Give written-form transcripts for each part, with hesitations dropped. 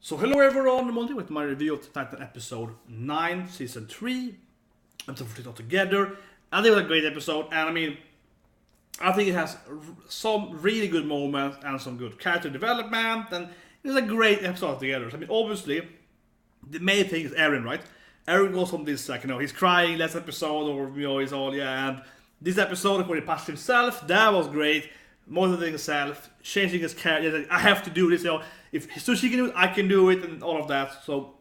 So hello everyone, I'm on with my review of Titan episode 9, season 3, episode 14 altogether. I think it was a great episode, and I think it has some really good moments and some good character development, and it was a great episode altogether. So, obviously, the main thing is Eren, right? Eren goes on this, he's crying last episode, or, he's all, and this episode, where he passed himself, that was great. Motivating himself, changing his character, like, I have to do this, if Sushi can do it, I can do it, and all of that. So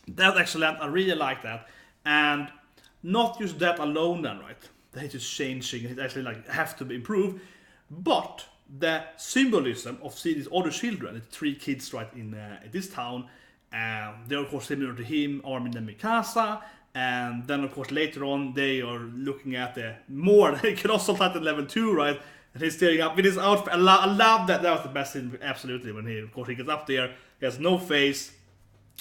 that's excellent. I really like that. And not just that alone then, right? That he's just changing, he's actually have to improve. But the symbolism of seeing these other children, the 3 kids right in this town, they're of course similar to him, Armin and Mikasa. And then of course later on they are looking at the more Colossal Titan level 2, right? And he's staring up with his outfit. I love that. That was the best scene, absolutely, when he gets up there. He has no face.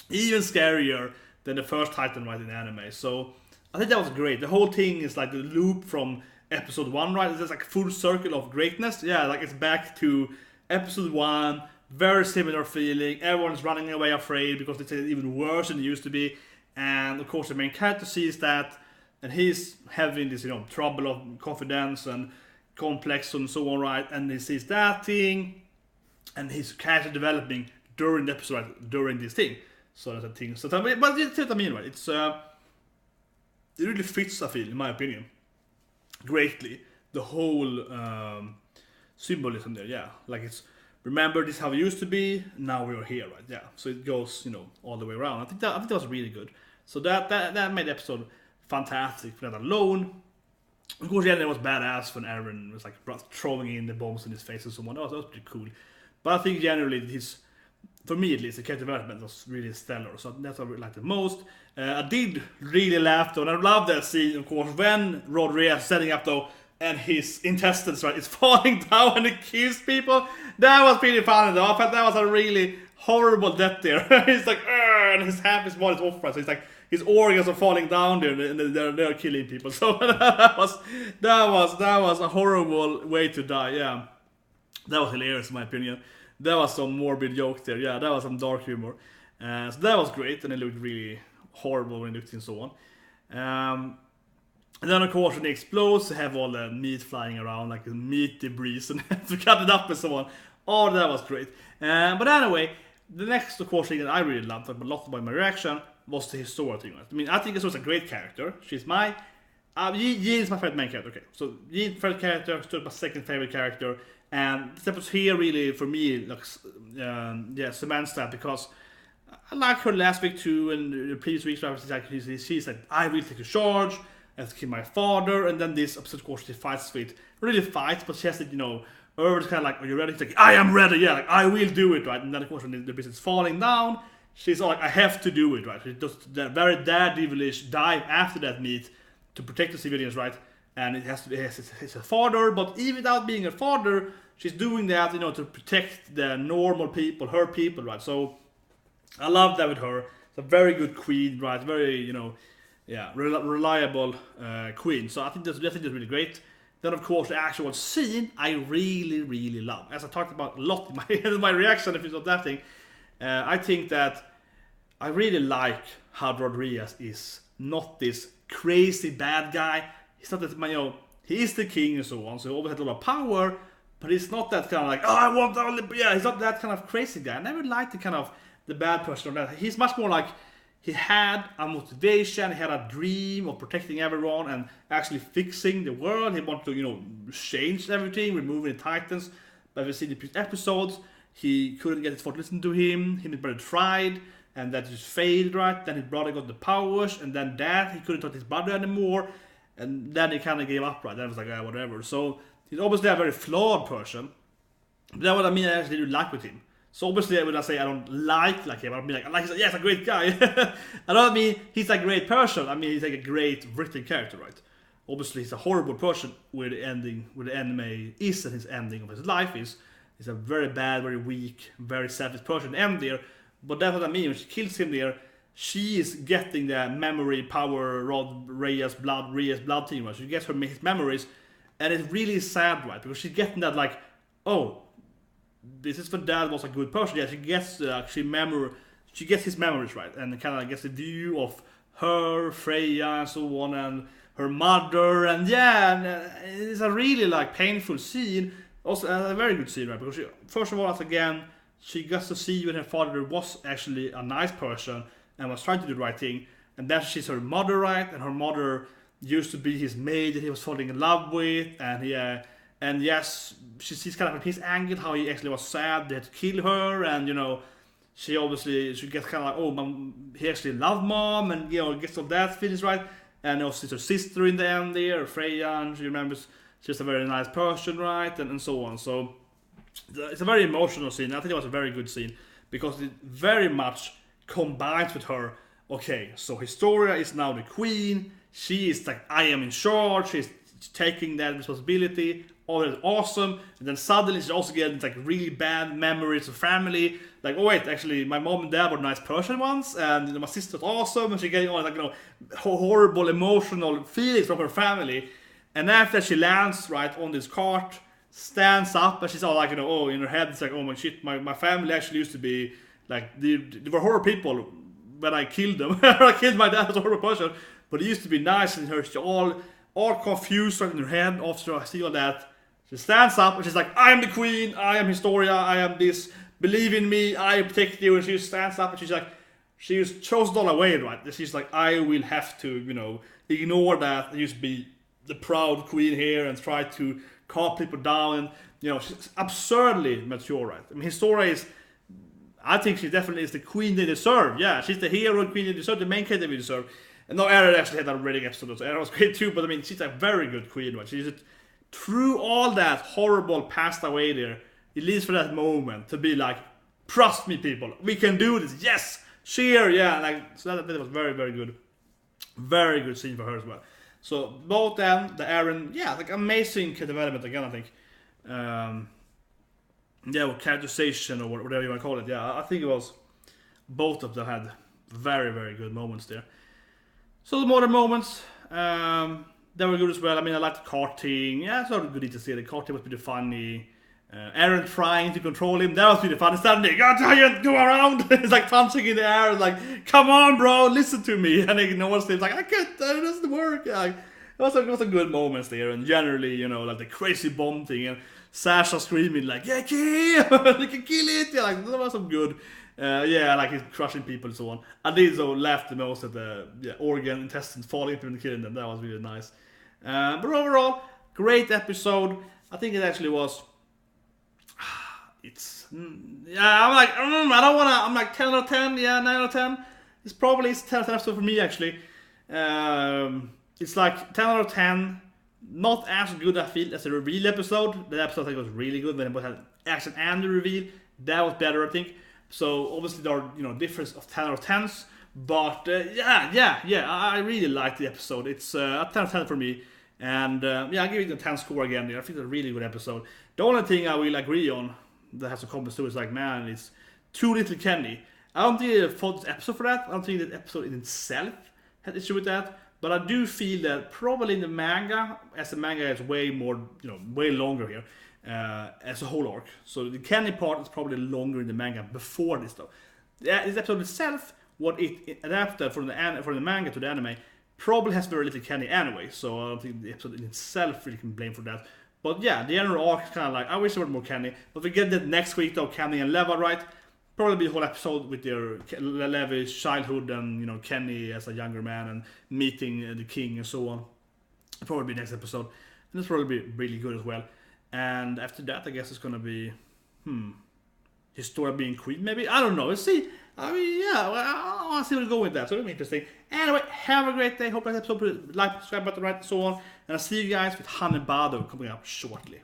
Even scarier than the first Titan, right, in anime. So, I think that was great. The whole thing is like the loop from episode 1, right? It's just like full circle of greatness. Yeah, like it's back to episode 1. Very similar feeling. Everyone's running away afraid because it's even worse than it used to be. And, of course, the main character sees that. And he's having this, trouble of confidence and complex and so on, right? And he sees that thing, and his character developing during the episode, right? During this thing. So that's a thing. So, but it's what I mean, right? It's it really fits, I feel, in my opinion, greatly. The whole symbolism there, yeah. Like it's remember this is how it used to be. Now we are here, right? Yeah. So it goes, all the way around. I think that was really good. So that made the episode fantastic for that alone. Of course, yeah, it was badass when Eren was throwing in the bombs in his face and so on. That was pretty cool. But I think generally for me at least, the character development was really stellar. So that's what I liked the most. I did really laugh though, and I love that scene, of course, when Rod Ries is setting up though, and his intestines, right, is falling down and he kills people. That was pretty funny though. I felt that was a really horrible death there. He's like, and half his body's off, right? So he's like, his organs are falling down there, and they're killing people. So that was a horrible way to die. Yeah, that was hilarious in my opinion. That was some morbid joke there. Yeah, that was some dark humor. So that was great, and it looked really horrible when it looked and so on. And then of course when it explodes, they have all the meat flying around, like the meat debris, and to cut it up and so on. Oh, that was great. But anyway, the next of course thing that I really loved, a lot about my reaction, was the Historia thing. Right? I think Historia's a great character. She's my Yi is my favorite main character. Okay, so Yi favorite character, Historia my second favorite character, and this episode here really for me cements that, because I like her last week too, and the previous weeks she's like, I will take a charge, I have to kill my father, and then this episode of course she fights with, really fights, but she has to Irvin's kind of like, are you ready? She's like, I am ready, yeah, I will do it, right? And then of course when the business is falling down, she's all like, I have to do it, right? She does that very daredevilish dive after that meet to protect the civilians, right? And it has to be it's a father, but even without being a father, she's doing that, to protect the normal people, her people, right? So I love that with her. It's a very good queen, right? Very, reliable queen. So I think that's really great. Then of course the actual scene I really, really love. As I talked about a lot in my reaction, if it's not that thing. I think that I really like how Rod Ries is not this crazy bad guy. He's not that, he is the king and so on, so he always has a lot of power, but he's not that kind of like, oh, I want all the, yeah, he's not that kind of crazy guy. I never liked the bad person of that. He's much more like, he had a motivation, he had a dream of protecting everyone and actually fixing the world. He wanted to, change everything, removing the Titans. But we've seen the previous episodes, he couldn't get his father to listen to him. His brother tried, and that just failed, right? Then his brother got the powers, and then he couldn't talk to his brother anymore. And then he kind of gave up, right? Then it was like, whatever. So he's obviously a very flawed person. But that's what I mean, I actually do like with him. So obviously when I say I don't like him, I mean he's a great guy. I don't mean he's a great person. I mean he's like a great written character, right? Obviously he's a horrible person where the anime is, and his ending of his life is. He's a very bad, very weak, very selfish person end there. But that's what I mean, when she kills him there, she is getting the memory power Rod Ries blood thing, right? She gets his memories, and it's really sad, right? Because she's getting that like, oh, this is when Dad was a good person. Yeah, she gets she gets his memories right, and kind of gets a view of her, Freya, and so on, and her mother, and it's a really like painful scene. Also, a very good scene, right? Because first of all, again, she gets to see when her father was actually a nice person and was trying to do the right thing, and then she's her mother, right? And her mother used to be his maid that he was falling in love with, and yes, she sees kind of his angle, how he actually was sad they had to kill her, and she gets kind of like, oh, mom, he actually loved mom, and gets all that feelings, right? And also her sister in the end there, Freya, and she remembers she's a very nice person, right? And so on. So it's a very emotional scene. I think it was a very good scene because it very much combines with her. Okay, so Historia is now the queen. She is like, I am in charge. She's taking that responsibility. Oh, that's awesome. And then suddenly she's also getting like really bad memories of family. Like, oh wait, actually my mom and dad were nice person once, and my sister's awesome, and she's getting all like horrible emotional feelings from her family. And after she lands right on this cart, stands up, and she's all like, oh, in her head it's like, oh my shit, my family actually used to be like they were horrible people when I killed them. I killed my dad as a horrible person, but he used to be nice, and she's all confused right in her head after I see all that. She stands up and she's like, I am the queen, I am Historia, I am this, believe in me, I protect you. And she stands up and she's like, she throws it all away, right? She's like, I will have to, ignore that and just be the proud queen here and try to calm people down. And, she's absurdly mature, right? I mean, Historia I think she definitely is the queen they deserve. Yeah, she's the hero queen they deserve, the main character we deserve. And no, Eren actually had a really episode, so Eren was great too, but I mean, she's a very good queen, right? She's through all that horrible passed away there, it leads for that moment to be like, trust me people, we can do this, yes, cheer, yeah, like, so that was very, very good. Very good scene for her as well. So both them, the Eren, like amazing development again, I think. Or characterization or whatever you want to call it. Yeah, I think it was, both of them had very, very good moments there. So the modern moments, they were good as well. I mean, I liked the karting. Yeah, it's not good to see. The karting was pretty funny. Eren trying to control him, that was pretty funny. Standing, go around. It's like punching in the air. It's like, come on, bro, listen to me. And he ignores him. It's like, I can't, it doesn't work. Yeah, it was a good moments there. And generally, like the crazy bomb thing. And Sasha screaming like, yeah, kill! We can kill it! Yeah, like, that was some good. Like he's crushing people and so on. I did so laugh the most at the organ intestines falling into and killing them. That was really nice. But overall, great episode. I think it actually was. I'm like, I don't wanna. I'm like 10 out of 10. Yeah, 9 out of 10. It's 10 out of 10 episode for me actually. It's like 10 out of 10. Not as good I feel as the reveal episode. The episode I think was really good when it had action and the reveal. That was better, I think. So obviously there are difference of 10 out of 10s, but I really liked the episode. It's a 10 out of 10 for me, and I give it a 10 score again. I think it's a really good episode. The only thing I will agree on that has some comments too is like, man, it's too little Kenny. I don't think they fought this episode for that. I don't think that episode in itself had issue with that, but I do feel that probably in the manga, as the manga is way more, way longer here. As a whole arc. So the Kenny part is probably longer in the manga before this though. This episode itself, what it adapted from the manga to the anime, probably has very little Kenny anyway, so I don't think the episode in itself really can blame for that. But yeah, the general arc is kind of like, I wish there were more Kenny, but we get that next week though, Kenny and Leva, right? Probably be a whole episode with their Levi's childhood and Kenny as a younger man and meeting the king and so on. It'll probably be next episode, and it's probably be really good as well. And after that, I guess it's gonna be, Historia being queen, maybe? I don't know. Let's see. I mean, I want to see where we go with that. So it'll be interesting. Anyway, have a great day. Hope that episode, like, subscribe button, right, and so on. And I'll see you guys with Hanebado coming up shortly.